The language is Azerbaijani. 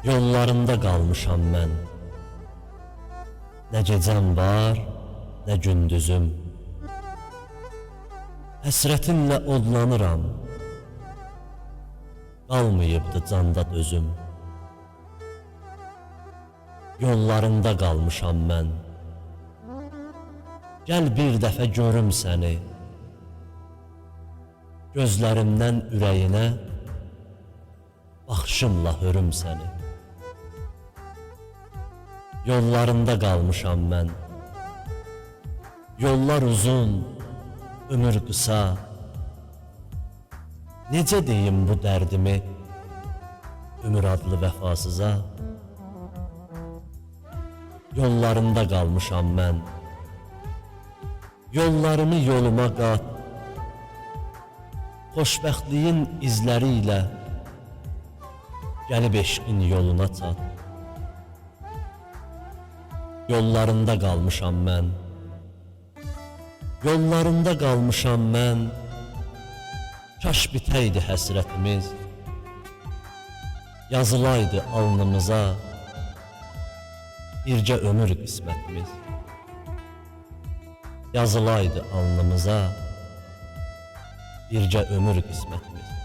Yollarında qalmışam mən. Nə gecəm var, nə gündüzüm. Həsrətinlə odlanıram. Qalmayıbdı canda dözüm. Yollarında qalmışam mən. Gəl bir dəfə görüm səni. Gözlərimdən ürəyinə baxışımla hörüm səni. Yollarında qalmışam mən. Yollar uzun, ömür qısa. Necə deyim bu dərdimi ömür adlı vəfasıza? Yollarında qalmışam mən. Yollarımı yoluma qat. Xoşbəxtliyin izləri ilə gəlib eşqin yoluna çat. Yollarında qalmışam mən. Yollarında qalmışam mən. Kaş bitəydi həsrətimiz. Yazılaydı alnımıza bircə ömür qismətimiz. Yazılaydı alnımıza bircə ömür qismətimiz.